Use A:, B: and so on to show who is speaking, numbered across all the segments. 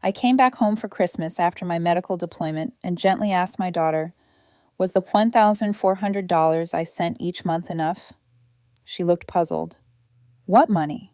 A: I came back home for Christmas after my medical deployment and gently asked my daughter, was the $1,400 I sent each month enough? She looked puzzled. What money?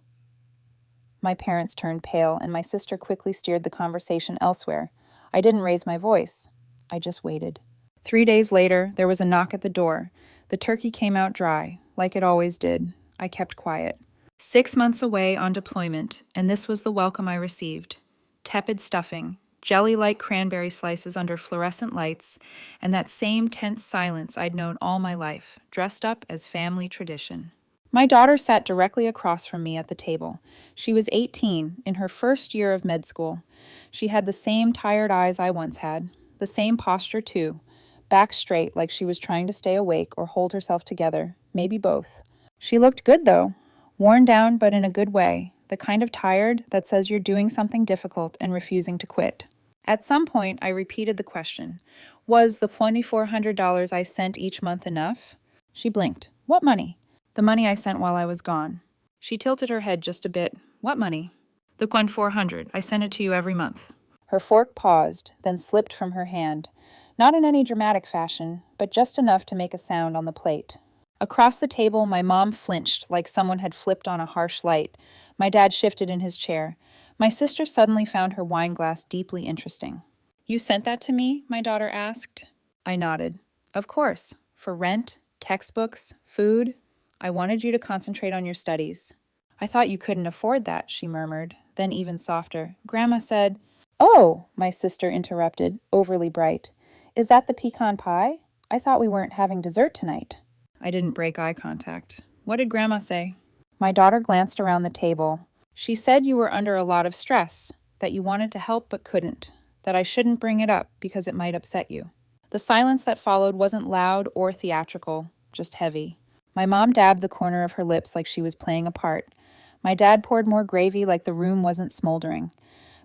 A: My parents turned pale, and my sister quickly steered the conversation elsewhere. I didn't raise my voice. I just waited. 3 days later, there was a knock at the door. The turkey came out dry, like it always did. I kept quiet. 6 months away on deployment, and this was the welcome I received. Tepid stuffing, jelly-like cranberry slices under fluorescent lights, and that same tense silence I'd known all my life, dressed up as family tradition. My daughter sat directly across from me at the table. She was 18, in her first year of med school. She had the same tired eyes I once had, the same posture too, back straight like she was trying to stay awake or hold herself together, maybe both. She looked good though, worn down but in a good way, the kind of tired that says you're doing something difficult and refusing to quit. At some point, I repeated the question, was the $2,400 I sent each month enough? She blinked. What money? The money I sent while I was gone. She tilted her head just a bit. What money? The $1,400. I sent it to you every month. Her fork paused, then slipped from her hand. Not in any dramatic fashion, but just enough to make a sound on the plate. Across the table, my mom flinched like someone had flipped on a harsh light. My dad shifted in his chair. My sister suddenly found her wine glass deeply interesting. You sent that to me? My daughter asked. I nodded. Of course. For rent, textbooks, food. I wanted you to concentrate on your studies. I thought you couldn't afford that, she murmured, then even softer. Grandma said, Oh, my sister interrupted, overly bright. Is that the pecan pie? I thought we weren't having dessert tonight. I didn't break eye contact. What did Grandma say? My daughter glanced around the table. She said you were under a lot of stress, that you wanted to help but couldn't, that I shouldn't bring it up because it might upset you. The silence that followed wasn't loud or theatrical, just heavy. My mom dabbed the corner of her lips like she was playing a part. My dad poured more gravy like the room wasn't smoldering.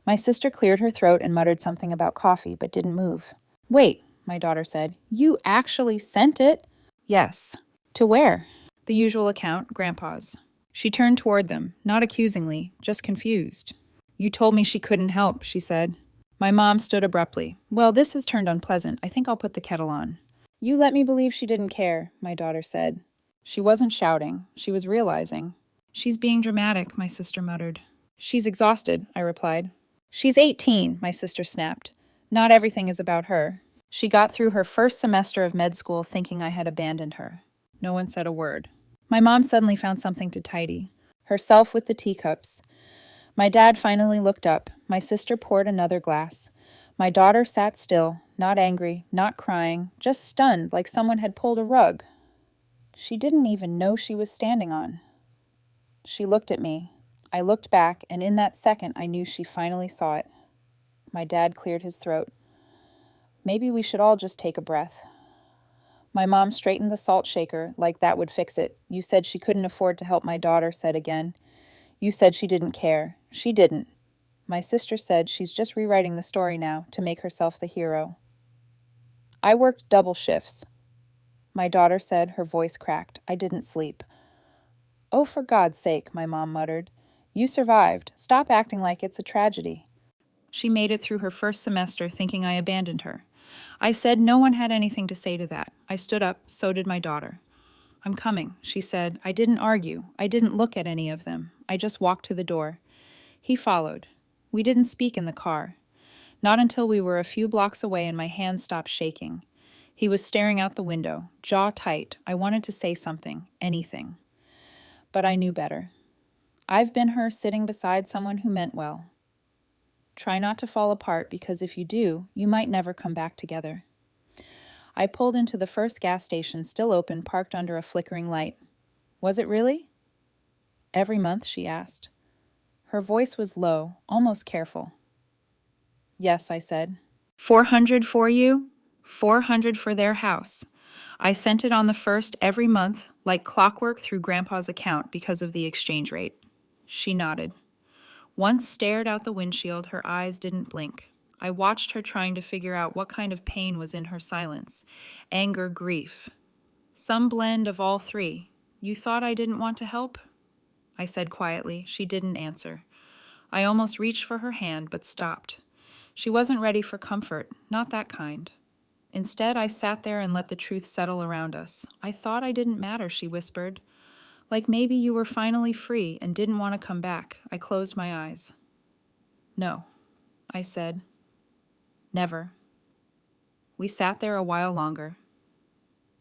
A: My sister cleared her throat and muttered something about coffee, but didn't move. Wait, my daughter said. You actually sent it? Yes. To where? The usual account, Grandpa's. She turned toward them, not accusingly, just confused. You told me she couldn't help, she said. My mom stood abruptly. Well, this has turned unpleasant. I think I'll put the kettle on. You let me believe she didn't care, my daughter said. She wasn't shouting. She was realizing. She's being dramatic, my sister muttered. She's exhausted, I replied. She's 18, my sister snapped. Not everything is about her. She got through her first semester of med school thinking I had abandoned her. No one said a word. My mom suddenly found something to tidy. Herself with the teacups. My dad finally looked up. My sister poured another glass. My daughter sat still, not angry, not crying, just stunned like someone had pulled a rug. She didn't even know she was standing on. She looked at me. I looked back, and in that second I knew she finally saw it. My dad cleared his throat. Maybe we should all just take a breath. My mom straightened the salt shaker like that would fix it. You said she couldn't afford to help, my daughter said again. You said she didn't care. She didn't. My sister said she's just rewriting the story now to make herself the hero. I worked double shifts. My daughter said, her voice cracked. I didn't sleep. Oh, for God's sake, my mom muttered. You survived. Stop acting like it's a tragedy. She made it through her first semester thinking I abandoned her. I said no one had anything to say to that. I stood up, so did my daughter. I'm coming, she said. I didn't argue. I didn't look at any of them. I just walked to the door. He followed. We didn't speak in the car. Not until we were a few blocks away and my hand stopped shaking. He was staring out the window, jaw tight. I wanted to say something, anything. But I knew better. I've been her sitting beside someone who meant well. Try not to fall apart because if you do, you might never come back together. I pulled into the first gas station still open, parked under a flickering light. Was it really? Every month, she asked. Her voice was low, almost careful. Yes, I said. 400 for you? 400 for their house. I sent it on the first every month, like clockwork through Grandpa's account because of the exchange rate. She nodded. Once stared out the windshield, her eyes didn't blink. I watched her trying to figure out what kind of pain was in her silence. Anger, grief. Some blend of all three. You thought I didn't want to help? I said quietly. She didn't answer. I almost reached for her hand, but stopped. She wasn't ready for comfort, not that kind. Instead, I sat there and let the truth settle around us. I thought I didn't matter, she whispered. Like maybe you were finally free and didn't want to come back. I closed my eyes. No, I said. Never. We sat there a while longer.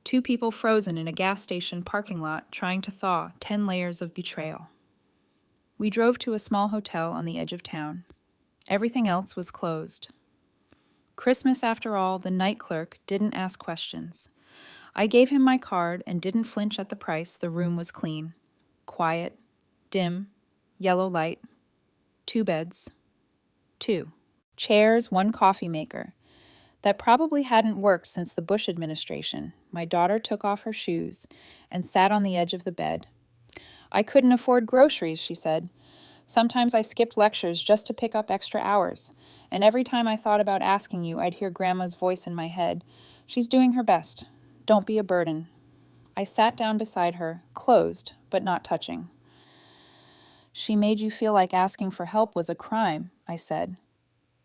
A: Two people frozen in a gas station parking lot trying to thaw 10 layers of betrayal. We drove to a small hotel on the edge of town. Everything else was closed. Christmas, after all, the night clerk didn't ask questions. I gave him my card and didn't flinch at the price. The room was clean. Quiet, dim, yellow light. 2 beds. 2 chairs, 1 coffee maker. That probably hadn't worked since the Bush administration. My daughter took off her shoes and sat on the edge of the bed. I couldn't afford groceries, she said. Sometimes I skipped lectures just to pick up extra hours, and every time I thought about asking you, I'd hear Grandma's voice in my head. She's doing her best. Don't be a burden. I sat down beside her, closed, but not touching. She made you feel like asking for help was a crime, I said.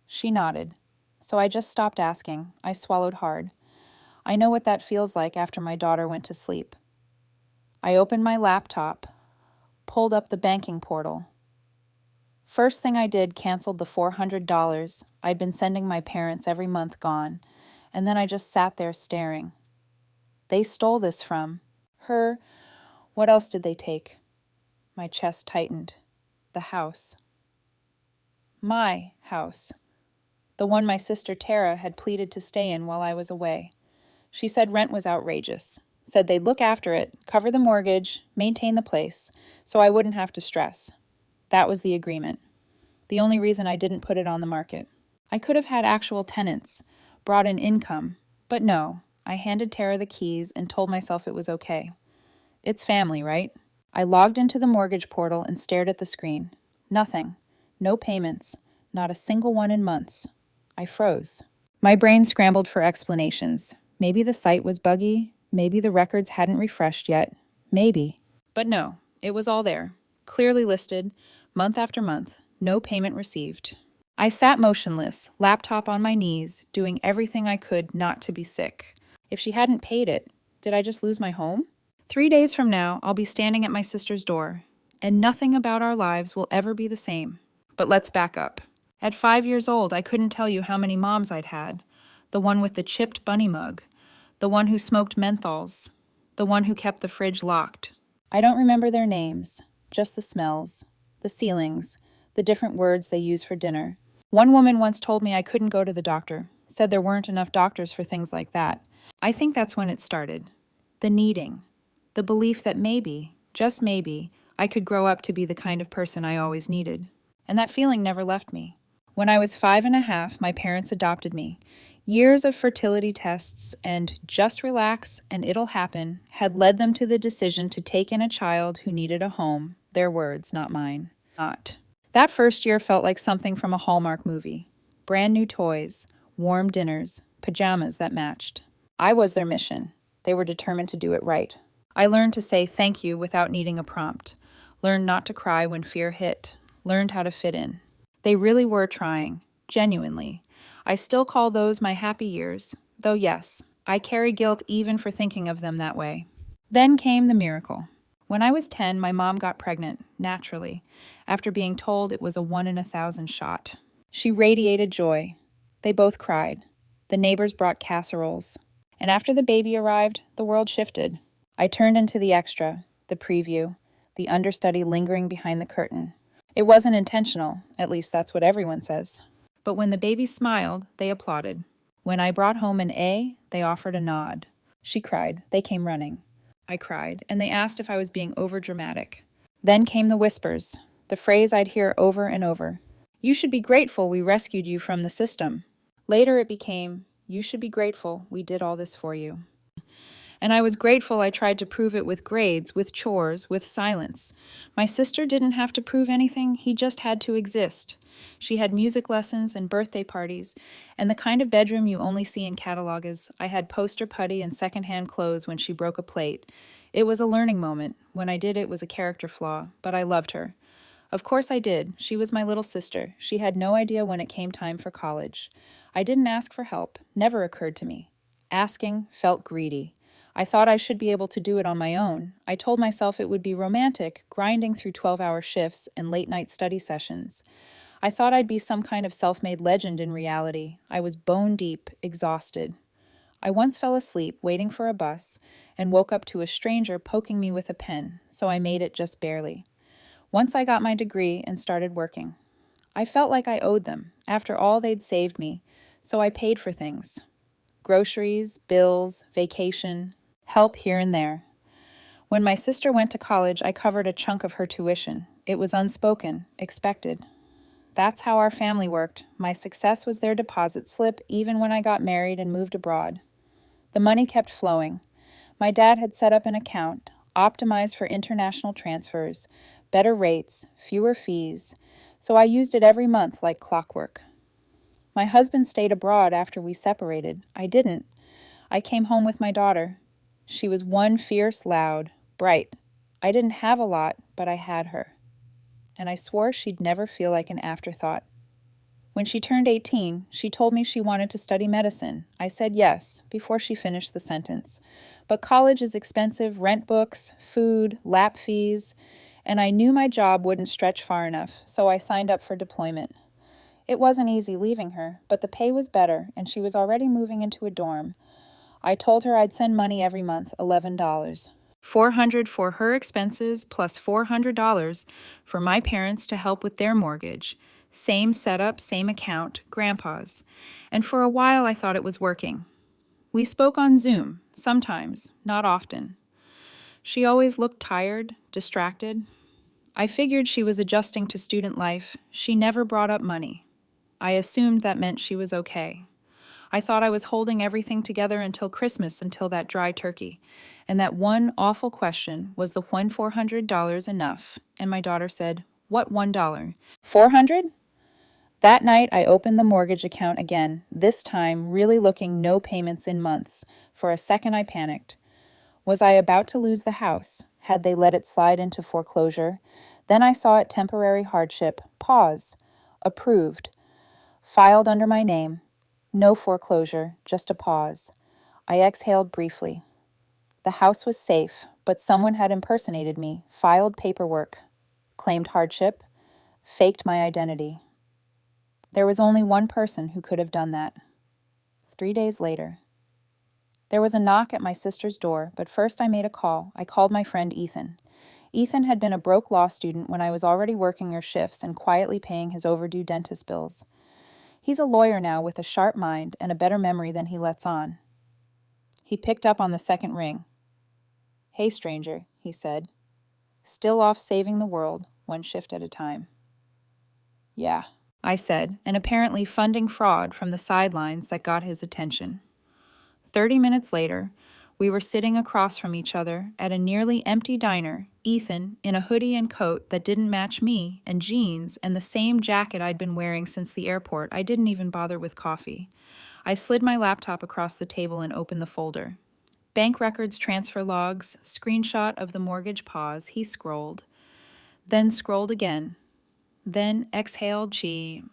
A: She nodded. So I just stopped asking. I swallowed hard. I know what that feels like after my daughter went to sleep. I opened my laptop, pulled up the banking portal. First thing I did, canceled the $400 I'd been sending my parents every month gone, and then I just sat there staring. They stole this from her. What else did they take? My chest tightened. The house. My house. The one my sister Tara had pleaded to stay in while I was away. She said rent was outrageous. Said they'd look after it, cover the mortgage, maintain the place, so I wouldn't have to stress. That was the agreement. The only reason I didn't put it on the market. I could have had actual tenants, brought in income, but no, I handed Tara the keys and told myself it was okay. It's family, right? I logged into the mortgage portal and stared at the screen. Nothing. No payments. Not a single one in months. I froze. My brain scrambled for explanations. Maybe the site was buggy. Maybe the records hadn't refreshed yet. Maybe. But no, it was all there. Clearly listed, month after month. No payment received. I sat motionless, laptop on my knees, doing everything I could not to be sick. If she hadn't paid it, did I just lose my home? 3 days from now, I'll be standing at my sister's door, and nothing about our lives will ever be the same. But let's back up. At 5 years old, I couldn't tell you how many moms I'd had. The one with the chipped bunny mug. The one who smoked menthols. The one who kept the fridge locked. I don't remember their names, just the smells, the ceilings, the different words they use for dinner. One woman once told me I couldn't go to the doctor, said there weren't enough doctors for things like that. I think that's when it started. The needing. The belief that maybe, just maybe, I could grow up to be the kind of person I always needed. And that feeling never left me. When I was 5.5, my parents adopted me. Years of fertility tests and just relax and it'll happen had led them to the decision to take in a child who needed a home. Their words, not mine. Not. That first year felt like something from a Hallmark movie. Brand new toys, warm dinners, pajamas that matched. I was their mission. They were determined to do it right. I learned to say thank you without needing a prompt. Learned not to cry when fear hit. Learned how to fit in. They really were trying, genuinely. I still call those my happy years, though yes, I carry guilt even for thinking of them that way. Then came the miracle. When I was 10, my mom got pregnant, naturally, after being told it was a 1 in 1,000 shot. She radiated joy. They both cried. The neighbors brought casseroles. And after the baby arrived, the world shifted. I turned into the extra, the preview, the understudy lingering behind the curtain. It wasn't intentional, at least that's what everyone says. But when the baby smiled, they applauded. When I brought home an A, they offered a nod. She cried. They came running. I cried, and they asked if I was being overdramatic. Then came the whispers, the phrase I'd hear over and over. You should be grateful we rescued you from the system. Later it became, you should be grateful we did all this for you. And I was grateful I tried to prove it with grades, with chores, with silence. My sister didn't have to prove anything, he just had to exist. She had music lessons and birthday parties, and the kind of bedroom you only see in catalogs. I had poster putty and secondhand clothes when she broke a plate. It was a learning moment. When I did it was a character flaw, but I loved her. Of course I did. She was my little sister. She had no idea when it came time for college. I didn't ask for help. Never occurred to me. Asking felt greedy. I thought I should be able to do it on my own. I told myself it would be romantic, grinding through 12-hour shifts and late-night study sessions. I thought I'd be some kind of self-made legend in reality. I was bone-deep, exhausted. I once fell asleep waiting for a bus and woke up to a stranger poking me with a pen, so I made it just barely. Once I got my degree and started working, I felt like I owed them, after all they'd saved me, so I paid for things. Groceries, bills, vacation, help here and there. When my sister went to college, I covered a chunk of her tuition. It was unspoken, expected. That's how our family worked. My success was their deposit slip, even when I got married and moved abroad. The money kept flowing. My dad had set up an account, optimized for international transfers, better rates, fewer fees, so I used it every month like clockwork. My husband stayed abroad after we separated. I didn't. I came home with my daughter. She was one fierce, loud, bright. I didn't have a lot, but I had her. And I swore she'd never feel like an afterthought. When she turned 18, she told me she wanted to study medicine. I said yes, before she finished the sentence. But college is expensive, rent books, food, lap fees, and I knew my job wouldn't stretch far enough, so I signed up for deployment. It wasn't easy leaving her, but the pay was better, and she was already moving into a dorm. I told her I'd send money every month, $11. $400 for her expenses plus $400 for my parents to help with their mortgage. Same setup, same account, Grandpa's. And for a while I thought it was working. We spoke on Zoom, sometimes, not often. She always looked tired, distracted. I figured she was adjusting to student life. She never brought up money. I assumed that meant she was okay. I thought I was holding everything together until Christmas, until that dry turkey. And that one awful question was the when $400 enough? And my daughter said, "What $1? 400?" That night, I opened the mortgage account again, this time really looking no payments in months. For a second, I panicked. Was I about to lose the house? Had they let it slide into foreclosure? Then I saw it temporary hardship. Pause. Approved. Filed under my name. No foreclosure, just a pause. I exhaled briefly. The house was safe, but someone had impersonated me, filed paperwork, claimed hardship, faked my identity. There was only one person who could have done that. 3 days later. There was a knock at my sister's door, but first I made a call. I called my friend Ethan. Ethan had been a broke law student when I was already working her shifts and quietly paying his overdue dentist bills. He's a lawyer now with a sharp mind and a better memory than he lets on. He picked up on the second ring. "Hey, stranger," he said. "Still off saving the world, one shift at a time." "Yeah," I said, and apparently funding fraud from the sidelines that got his attention. 30 minutes later, we were sitting across from each other at a nearly empty diner, Ethan in a hoodie and coat that didn't match me, and jeans, and the same jacket I'd been wearing since the airport. I didn't even bother with coffee. I slid my laptop across the table and opened the folder. Bank records, transfer logs, screenshot of the mortgage pause. He scrolled, then scrolled again, then exhaled. She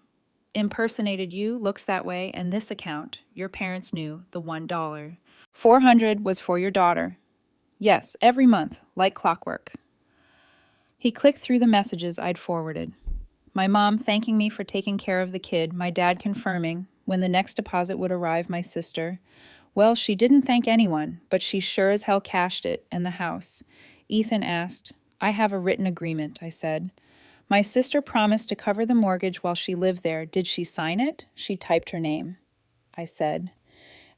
A: impersonated you, looks that way, and this account, your parents knew, the $1. 400 was for your daughter. Yes, every month, like clockwork. He clicked through the messages I'd forwarded. My mom thanking me for taking care of the kid, my dad confirming when the next deposit would arrive, my sister. Well, she didn't thank anyone, but she sure as hell cashed it, and the house. Ethan asked. "I have a written agreement," I said. "My sister promised to cover the mortgage while she lived there. Did she sign it?" She typed her name. I said,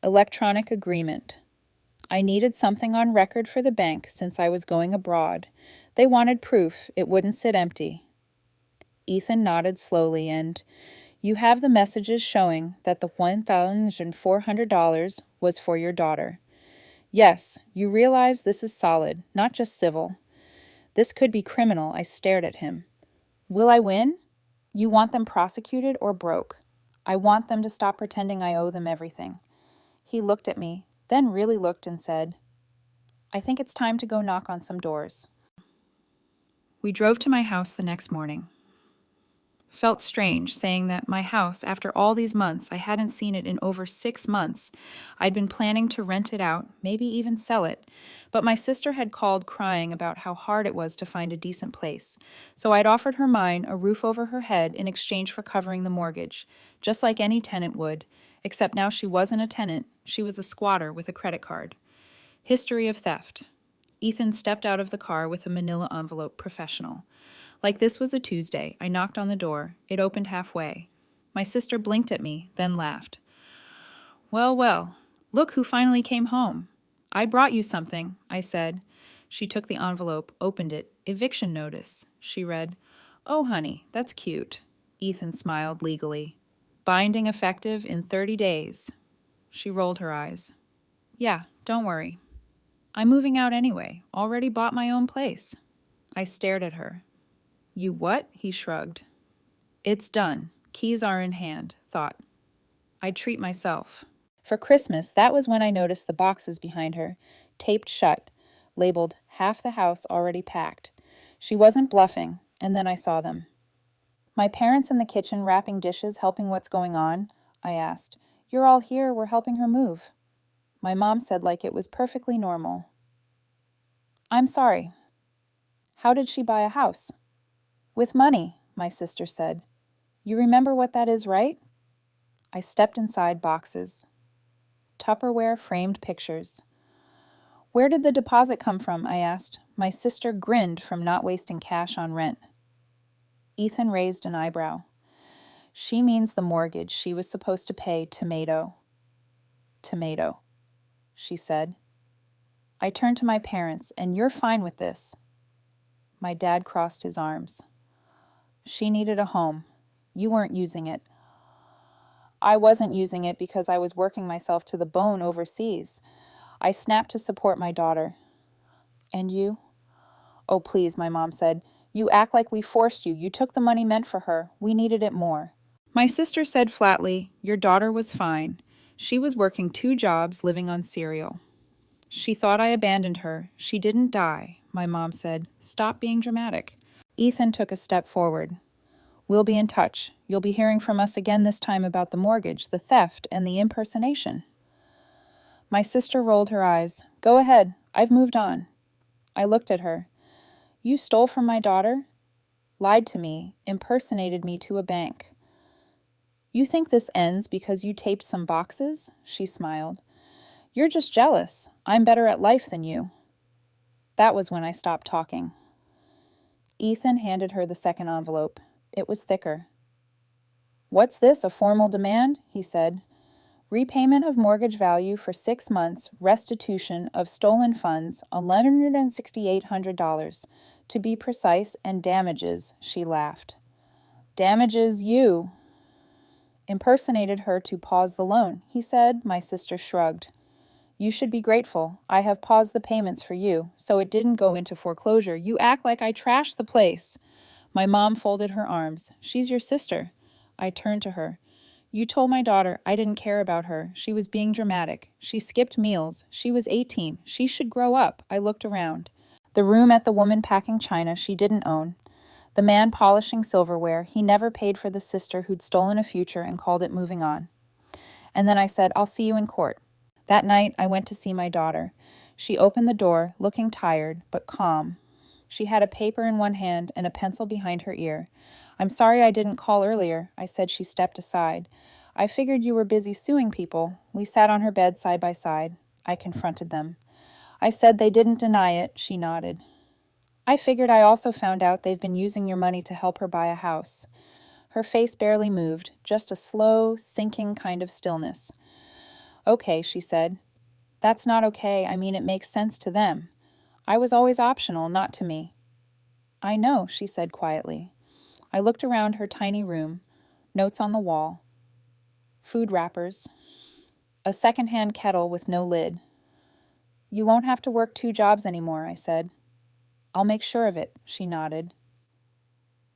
A: "Electronic agreement." I needed something on record for the bank since I was going abroad. They wanted proof it wouldn't sit empty. Ethan nodded slowly and, "You have the messages showing that the $1,400 was for your daughter. Yes, you realize this is solid, not just civil. This could be criminal." I stared at him. "Will I win? You want them prosecuted or broke? I want them to stop pretending I owe them everything." He looked at me, then really looked and said, "I think it's time to go knock on some doors." We drove to my house the next morning. Felt strange saying that my house, after all these months, I hadn't seen it in over 6 months. I'd been planning to rent it out, maybe even sell it, but my sister had called crying about how hard it was to find a decent place. So I'd offered her mine, a roof over her head, in exchange for covering the mortgage, just like any tenant would, except now she wasn't a tenant, she was a squatter with a credit card. History of theft. Ethan stepped out of the car with a manila envelope, professional. Like this was a Tuesday, I knocked on the door. It opened halfway. My sister blinked at me, then laughed. Well, well, look who finally came home. I brought you something, I said. She took the envelope, opened it. Eviction notice. She read, Oh, honey, that's cute. Ethan smiled legally. Binding effective in 30 days. She rolled her eyes. Yeah, don't worry. I'm moving out anyway. Already bought my own place. I stared at her. You what? He shrugged. It's done. Keys are in hand, thought. I'd treat myself. For Christmas, that was when I noticed the boxes behind her, taped shut, labeled half the house already packed. She wasn't bluffing, and then I saw them. My parents in the kitchen wrapping dishes, helping what's going on? I asked. You're all here, we're helping her move. My mom said like it was perfectly normal. I'm sorry. How did she buy a house? With money, my sister said. You remember what that is, right? I stepped inside boxes. Tupperware framed pictures. Where did the deposit come from? I asked. My sister grinned from not wasting cash on rent. Ethan raised an eyebrow. She means the mortgage she was supposed to pay Tomato. Tomato, she said. I turned to my parents, and you're fine with this. My dad crossed his arms. She needed a home. You weren't using it. I wasn't using it because I was working myself to the bone overseas. I snapped to support my daughter. And you? Oh, please, my mom said. You act like we forced you. You took the money meant for her. We needed it more. My sister said flatly, Your daughter was fine. She was working 2 jobs, living on cereal. She thought I abandoned her. She didn't die, my mom said. Stop being dramatic. Ethan took a step forward. We'll be in touch. You'll be hearing from us again this time about the mortgage, the theft, and the impersonation. My sister rolled her eyes. Go ahead. I've moved on. I looked at her. You stole from my daughter? Lied to me, impersonated me to a bank. You think this ends because you taped some boxes? She smiled. You're just jealous. I'm better at life than you. That was when I stopped talking. Ethan handed her the second envelope. It was thicker. What's this, a formal demand? He said. Repayment of mortgage value for 6 months, restitution of stolen funds, $1,6,800. To be precise, and damages, she laughed. Damages you. Impersonated her to pause the loan, he said. My sister shrugged. You should be grateful. I have paused the payments for you, so it didn't go into foreclosure. You act like I trashed the place. My mom folded her arms. She's your sister. I turned to her. You told my daughter I didn't care about her. She was being dramatic. She skipped meals. She was 18. She should grow up. I looked around. The room at the woman packing china she didn't own. The man polishing silverware. He never paid for the sister who'd stolen a future and called it moving on. And then I said, I'll see you in court. That night, I went to see my daughter. She opened the door, looking tired, but calm. She had a paper in one hand and a pencil behind her ear. I'm sorry I didn't call earlier, I said. She stepped aside. I figured you were busy suing people. We sat on her bed side by side. I confronted them. I said they didn't deny it. She nodded. I figured I also found out they've been using your money to help her buy a house. Her face barely moved, just a slow, sinking kind of stillness. Okay, she said. That's not okay. I mean, it makes sense to them. I was always optional, not to me. I know, she said quietly. I looked around her tiny room, notes on the wall, food wrappers, a second-hand kettle with no lid. You won't have to work 2 jobs anymore, I said. I'll make sure of it, she nodded.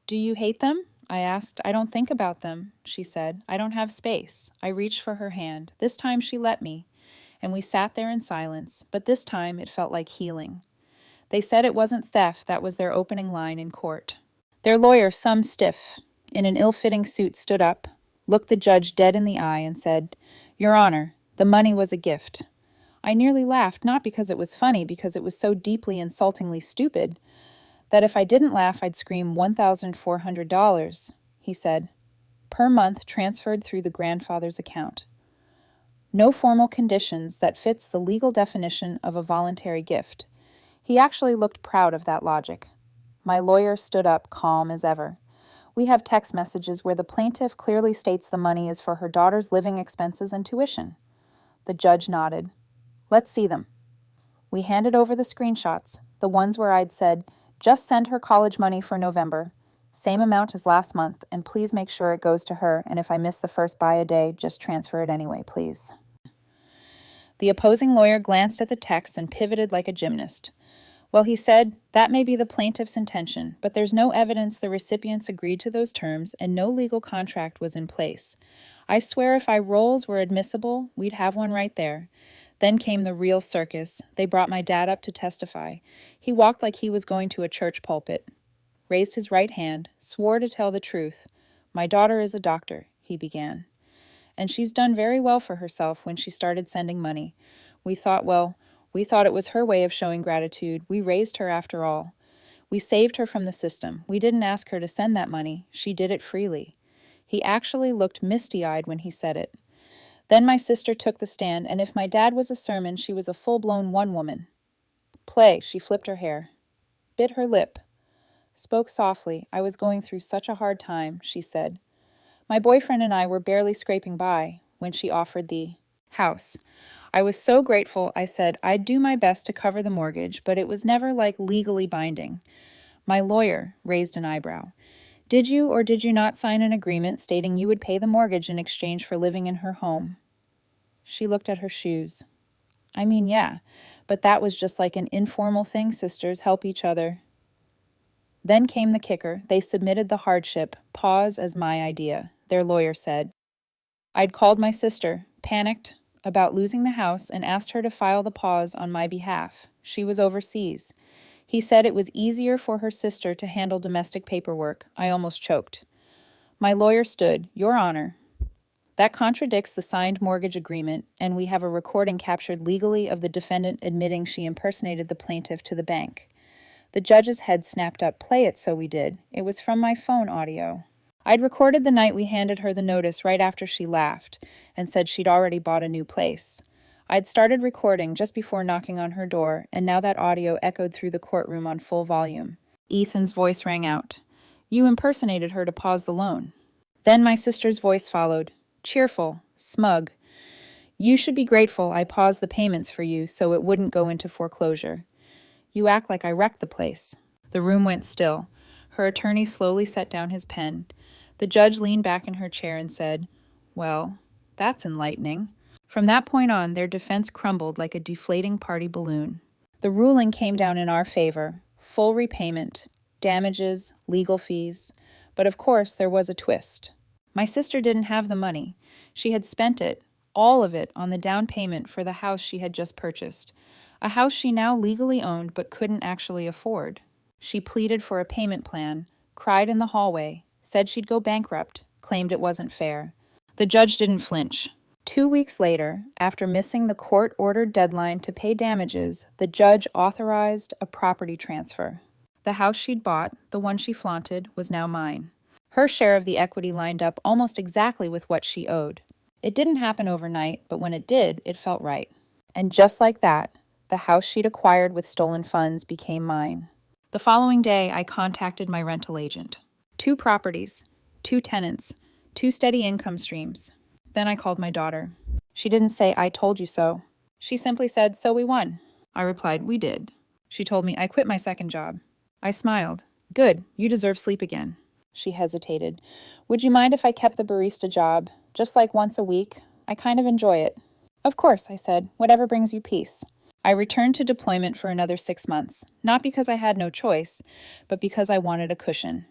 A: Do you hate them? I asked. I don't think about them, she said. I don't have space. I reached for her hand. This time she let me, and we sat there in silence, but this time it felt like healing. They said it wasn't theft that was their opening line in court. Their lawyer, some stiff, in an ill-fitting suit, stood up, looked the judge dead in the eye, and said, "Your Honor, the money was a gift." I nearly laughed, not because it was funny, because it was so deeply insultingly stupid, that if I didn't laugh, I'd scream $1,400, he said, per month transferred through the grandfather's account. No formal conditions that fits the legal definition of a voluntary gift. He actually looked proud of that logic. My lawyer stood up, calm as ever. We have text messages where the plaintiff clearly states the money is for her daughter's living expenses and tuition. The judge nodded. "Let's see them." We handed over the screenshots, the ones where I'd said, "Just send her college money for November. Same amount as last month, and please make sure it goes to her, and if I miss the first buy a day, just transfer it anyway, please." The opposing lawyer glanced at the text and pivoted like a gymnast. "Well," he said, "that may be the plaintiff's intention, but there's no evidence the recipients agreed to those terms and no legal contract was in place. I swear if eye rolls were admissible, we'd have one right there." Then came the real circus. They brought my dad up to testify. He walked like he was going to a church pulpit, raised his right hand, swore to tell the truth. "My daughter is a doctor," he began. "And she's done very well for herself when she started sending money. We thought it was her way of showing gratitude. We raised her after all. We saved her from the system. We didn't ask her to send that money. She did it freely." He actually looked misty-eyed when he said it. Then my sister took the stand, and if my dad was a sermon, she was a full-blown one-woman. Play, she flipped her hair, bit her lip, spoke softly. "I was going through such a hard time," she said. "My boyfriend and I were barely scraping by when she offered the house. I was so grateful. I said I'd do my best to cover the mortgage, but it was never like legally binding." My lawyer raised an eyebrow. "Did you or did you not sign an agreement stating you would pay the mortgage in exchange for living in her home?" She looked at her shoes. "I mean, yeah, but that was just like an informal thing, sisters help each other." Then came the kicker. They submitted the hardship, pause as my idea. Their lawyer said, "I'd called my sister, panicked about losing the house, and asked her to file the pause on my behalf. She was overseas. He said it was easier for her sister to handle domestic paperwork." I almost choked. My lawyer stood. "Your Honor, that contradicts the signed mortgage agreement, and we have a recording captured legally of the defendant admitting she impersonated the plaintiff to the bank." The judge's head snapped up. "Play it." So we did. It was from my phone audio. I'd recorded the night we handed her the notice right after she laughed and said she'd already bought a new place. I'd started recording just before knocking on her door, and now that audio echoed through the courtroom on full volume. Ethan's voice rang out. "You impersonated her to pause the loan." Then my sister's voice followed, cheerful, smug. "You should be grateful I paused the payments for you so it wouldn't go into foreclosure. You act like I wrecked the place." The room went still. Her attorney slowly set down his pen. The judge leaned back in her chair and said, "Well, that's enlightening." From that point on, their defense crumbled like a deflating party balloon. The ruling came down in our favor. Full repayment, damages, legal fees. But of course, there was a twist. My sister didn't have the money. She had spent it, all of it, on the down payment for the house she had just purchased. A house she now legally owned but couldn't actually afford. She pleaded for a payment plan, cried in the hallway, said she'd go bankrupt, claimed it wasn't fair. The judge didn't flinch. 2 weeks later, after missing the court-ordered deadline to pay damages, the judge authorized a property transfer. The house she'd bought, the one she flaunted, was now mine. Her share of the equity lined up almost exactly with what she owed. It didn't happen overnight, but when it did, it felt right. And just like that, the house she'd acquired with stolen funds became mine. The following day, I contacted my rental agent. 2 properties, 2 tenants, 2 steady income streams. Then I called my daughter. She didn't say, "I told you so." She simply said, "So we won." I replied, "We did." She told me, "I quit my second job." I smiled. "Good, you deserve sleep again." She hesitated. "Would you mind if I kept the barista job, just like once a week? I kind of enjoy it." "Of course," I said, "whatever brings you peace." I returned to deployment for another 6 months, not because I had no choice, but because I wanted a cushion.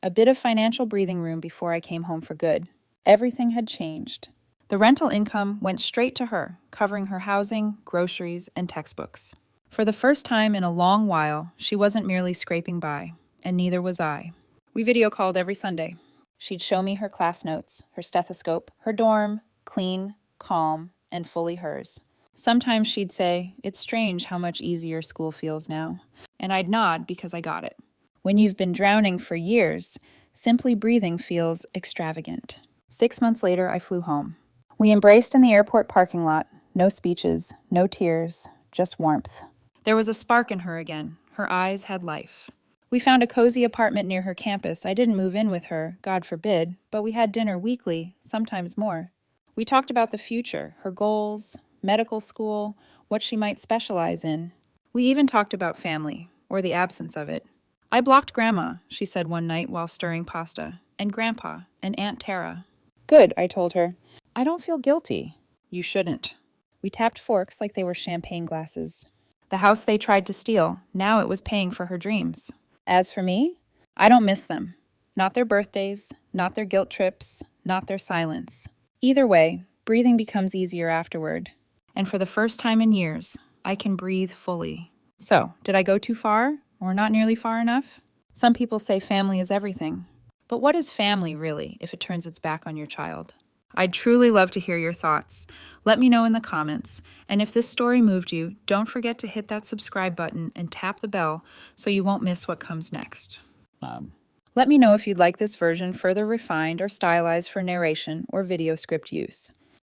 A: A bit of financial breathing room before I came home for good. Everything had changed. The rental income went straight to her, covering her housing, groceries, and textbooks. For the first time in a long while, she wasn't merely scraping by, and neither was I. We video called every Sunday. She'd show me her class notes, her stethoscope, her dorm, clean, calm, and fully hers. Sometimes she'd say, "It's strange how much easier school feels now." And I'd nod because I got it. When you've been drowning for years, simply breathing feels extravagant. 6 months later, I flew home. We embraced in the airport parking lot. No speeches, no tears, just warmth. There was a spark in her again. Her eyes had life. We found a cozy apartment near her campus. I didn't move in with her, God forbid, but we had dinner weekly, sometimes more. We talked about the future, her goals, medical school, what she might specialize in. We even talked about family, or the absence of it. "I blocked Grandma," she said one night while stirring pasta, "and Grandpa, and Aunt Tara." "Good," I told her. "I don't feel guilty." "You shouldn't." We tapped forks like they were champagne glasses. The house they tried to steal, now it was paying for her dreams. As for me, I don't miss them. Not their birthdays, not their guilt trips, not their silence. Either way, breathing becomes easier afterward. And for the first time in years, I can breathe fully. So, did I go too far, or not nearly far enough? Some people say family is everything. But what is family, really, if it turns its back on your child? I'd truly love to hear your thoughts. Let me know in the comments. And if this story moved you, don't forget to hit that subscribe button and tap the bell so you won't miss what comes next. Let me know if you'd like this version further refined or stylized for narration or video script use.